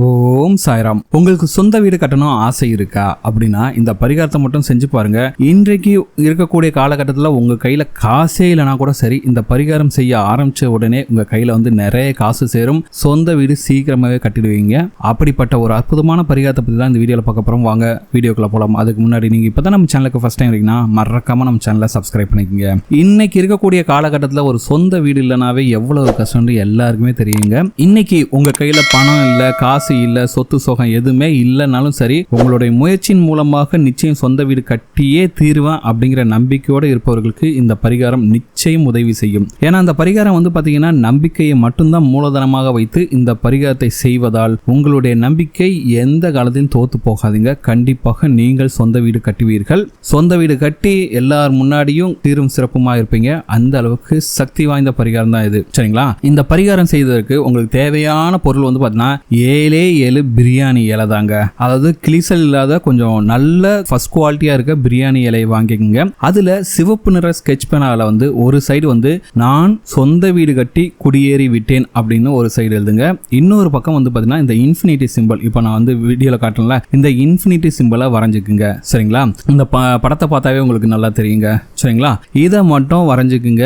ஓம் சாய்ராம். உங்களுக்கு சொந்த வீடு கட்டணும் ஆசை இருக்கா அப்படின்னா இந்த பரிகாரத்தை மட்டும் செஞ்சு பாருங்க. இன்றைக்கு இருக்கக்கூடிய காலகட்டத்தில் உங்க கையில காசே இல்லைனா கூட சரி, இந்த பரிகாரம் செய்ய ஆரம்பிச்ச உடனே உங்க கையில நிறைய காசு சேரும். சொந்த வீடு சீக்கிரமாவே கட்டிடுவீங்க. அப்படிப்பட்ட ஒரு அற்புதமான பரிகாரத்தை பத்தி தான் இந்த வீடியோல பார்க்க போறோம். வாங்க வீடியோக்குள்ள போலாம். அதுக்கு முன்னாடி நீங்க இப்பதான் நம்ம சேனலுக்கு ஃபர்ஸ்ட் டைம் இருக்கீங்கன்னா மறக்காம நம்ம சேனலை சப்ஸ்கிரைப் பண்ணிக்கோங்க. இன்னைக்கு இருக்கக்கூடிய காலகட்டத்தில் ஒரு சொந்த வீடு இல்லைனாவே எவ்வளவு கஷ்டம்னு எல்லாருக்குமே தெரியுங்க. இன்னைக்கு உங்க கையில பணம் இல்லை, காசு இல்ல, சொத்து சோகம் எதுவுமே இல்லைனாலும் சரி, உங்களுடைய முயற்சியின் மூலமாக நிச்சயம் சொந்த வீடு கட்டியே தீருவேன் அப்படிங்கிற நம்பிக்கையோடு இருப்பவர்களுக்கு இந்த பரிகாரம் நிச்சயம் உதவி செய்யும். ஏன்னா அந்த பரிகாரம் பாத்தீங்கன்னா நம்பிக்கையை மட்டும்தான் மூலதனமாக வைத்து இந்த பரிகாரத்தை செய்வதால் உங்களுடைய நம்பிக்கை எந்த காலத்தையும் தோத்து போகாதீங்க. கண்டிப்பாக நீங்கள் சொந்த வீடு கட்டுவீர்கள். சொந்த வீடு கட்டி எல்லார் முன்னாடியும் தீரும் சிறப்புமா இருப்பீங்க. அந்த அளவுக்கு சக்தி வாய்ந்த பரிகாரம் தான் இது. சரிங்களா? இந்த பரிகாரம் செய்வதற்கு உங்களுக்கு தேவையான பொருள் பாத்தீங்கன்னா 7 பிரியாணி இலை தாங்க. அதாவது கிளிசல் இல்லாத கொஞ்சம் நல்ல ஃபர்ஸ்ட் குவாலிட்டியா இருக்க பிரியாணி இலையை வாங்கிக்கோங்க. அதுல சிவப்பு நிற ஸ்கெட்ச் பேனால ஒரு சைடு நான் சொந்த வீடு கட்டி குடியேறி விட்டேன் அப்படின்னு ஒரு சைடு எழுதுங்க. இன்னொரு பக்கம் பாத்தீங்கன்னா இந்த இன்ஃபினிட்டி சிம்பிள், இப்போ நான் வீடியோல காட்டல, இந்த இன்ஃபினிட்டி சிம்பிளை வரைஞ்சுக்குங்க. சரிங்களா? இந்த படத்தை பார்த்தாவே உங்களுக்கு நல்லா தெரியுங்க. சரிங்களா? இதை மட்டும் வரைஞ்சுக்குங்க.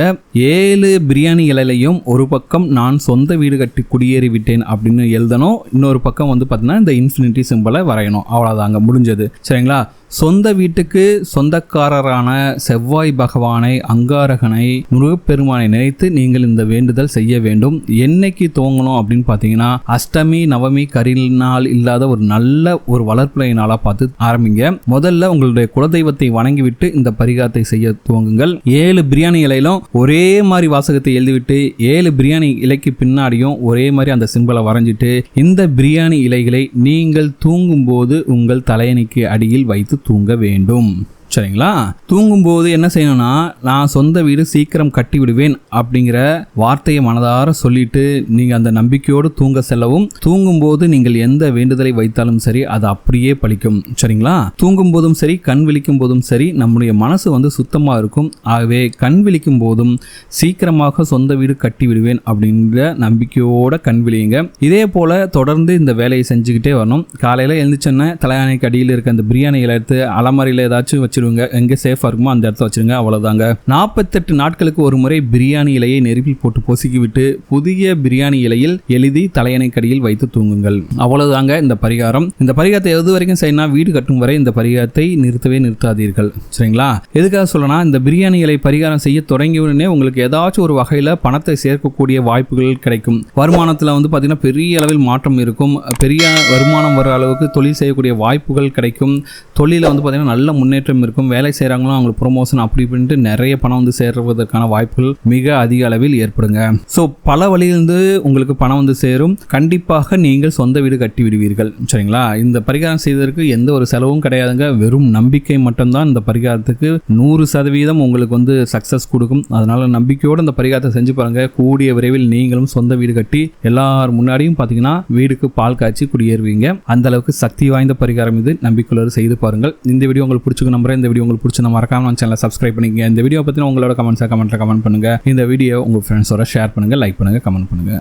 7 பிரியாணி இலையிலையும் ஒரு பக்கம் நான் சொந்த வீடு கட்டி குடியேறி விட்டேன் அப்படின்னு எழுதணும். இன்னொரு பக்கம் பார்த்தீங்கன்னா இந்த இன்ஃபினிட்டி சிம்பலை வரையணும். அவ்வளோதாங்க, முடிஞ்சது. சரிங்களா? சொந்த வீட்டுக்கு சொந்தக்காரரான செவ்வாய் பகவானை, அங்காரகனை, முருகப்பெருமானை நினைத்து நீங்கள் இந்த வேண்டுதல் செய்ய வேண்டும். என்னைக்கு துவங்கணும் அப்படின்னு பார்த்தீங்கன்னா அஷ்டமி, நவமி, கரிநாள் இல்லாத ஒரு நல்ல ஒரு வளர்ப்புறை நாளாக பார்த்து ஆரம்பிங்க. முதல்ல உங்களுடைய குலதெய்வத்தை வணங்கிவிட்டு இந்த பரிகாரத்தை செய்ய துவங்குங்கள். 7 பிரியாணி இலையிலும் ஒரே மாதிரி வாசகத்தை எழுதிவிட்டு 7 பிரியாணி இலைக்கு பின்னாடியும் ஒரே மாதிரி அந்த சிம்பலை வரைஞ்சிட்டு இந்த பிரியாணி இலைகளை நீங்கள் தூங்கும் போது உங்கள் தலையணைக்கு அடியில் வைத்து தூங்க வேண்டும். சரிங்களா? தூங்கும்போது என்ன செய்யணும்னா, நான் சொந்த வீடு சீக்கிரம் கட்டி விடுவேன் அப்படிங்கிற வார்த்தையை மனதார சொல்லிட்டு நீங்க அந்த நம்பிக்கையோடு தூங்க செல்லவும். தூங்கும்போது நீங்கள் எந்த வேண்டுதலை வைத்தாலும் சரி அது அப்படியே பலிக்கும். சரிங்களா? தூங்கும் போதும் சரி, கண் விழிக்கும் போதும் சரி, நம்முடைய மனசு சுத்தமா இருக்கும். ஆகவே கண் விழிக்கும் போதும் சீக்கிரமாக சொந்த வீடு கட்டி விடுவேன் அப்படிங்கிற நம்பிக்கையோட கண் விழியுங்க. இதே போல தொடர்ந்து இந்த வேலையை செஞ்சுக்கிட்டே வரணும். காலையில எழுந்திரிச்சோன்னா தலையணைக்கு அடியில் இருக்க அந்த பிரியாணி எடுத்து அலமாரியில் ஏதாச்சும் வச்சிருங்க. எங்க சேஃபா இருக்குமோ அந்த இடத்துல வச்சிருங்க. அவ்வளவுதாங்க. 48 நாட்களுக்கு ஒரு முறை பிரியாணி இலையை நெருப்பில் போட்டு பொசுக்கி விட்டு புதிய பிரியாணி இலையில் எழுதி தலையணை கடியில் வைத்து தூங்குங்கள். அவ்வளவுதாங்க இந்த பரிகாரம். இந்த பரிகாரத்தை எது வரைக்கும் செய்யணும், வீடு கட்டும் வரை இந்த பரிகாரத்தை நிறுத்தாதீர்கள். சரிங்களா? எதுக்காக சொல்லனா, இந்த பிரியாணி இலை பரிகாரம் செய்ய தொடங்கிய உடனே உங்களுக்கு ஏதாச்சும் ஒரு வகையில பணத்தை சேர்க்கக்கூடிய வாய்ப்புகள் கிடைக்கும். வருமானத்துல பாத்தீங்கன்னா பெரிய அளவில் மாற்றம் இருக்கும். பெரிய வருமானம் வர அளவுக்கு தொழில் செய்யக்கூடிய வாய்ப்புகள் கிடைக்கும். தொழில பாத்தீங்கன்னா நல்ல முன்னேற்றம் இருக்கும். வேலை செய்யறாங்களோ அவங்களுக்கு ப்ரொமோஷன் அப்படி இப்படின்ட்டு நிறைய பணம் சேர்வதற்கான வாய்ப்புகள் மிக அதிக அளவில் ஏற்படுங்க. ஸோ பல வழியிலிருந்து உங்களுக்கு பணம் சேரும். கண்டிப்பாக நீங்கள் சொந்த வீடு கட்டி விடுவீர்கள். சரிங்களா? இந்த பரிகாரம் செய்வதற்கு எந்த ஒரு செலவும் கிடையாதுங்க. வெறும் நம்பிக்கை மட்டும்தான் இந்த பரிகாரத்துக்கு 100% உங்களுக்கு சக்சஸ் கொடுக்கும். அதனால நம்பிக்கையோடு இந்த பரிகாரத்தை செஞ்சு பாருங்க. கூடிய விரைவில் நீங்களும் சொந்த வீடு கட்டி எல்லார் முன்னாடியும் பார்த்தீங்கன்னா வீடுக்கு பால் காய்ச்சி குடியேறுவீங்க. அந்த அளவுக்கு சக்தி வாய்ந்த பரிகாரம் இது. நம்பிக்கையோடு செய்து பாருங்கள். இந்த வீடியோ உங்களுக்கு பிடிச்சிருக்கு நம்புறேன். இந்த வீடியோ உங்களுக்கு பிடிச்ச மறக்காம நம்ம சேனலை சப்ஸ்கிரைப் பண்ணிக்கங்க. இந்த வீடியோ பத்தின உங்களோட கமெண்ட்ல கமெண்ட் பண்ணுங்க. இந்த வீடியோ உங்க ஃப்ரெண்ட்ஸோட ஷேர் பண்ணுங்க, லைக் பண்ணுங்க, கமெண்ட் பண்ணுங்க.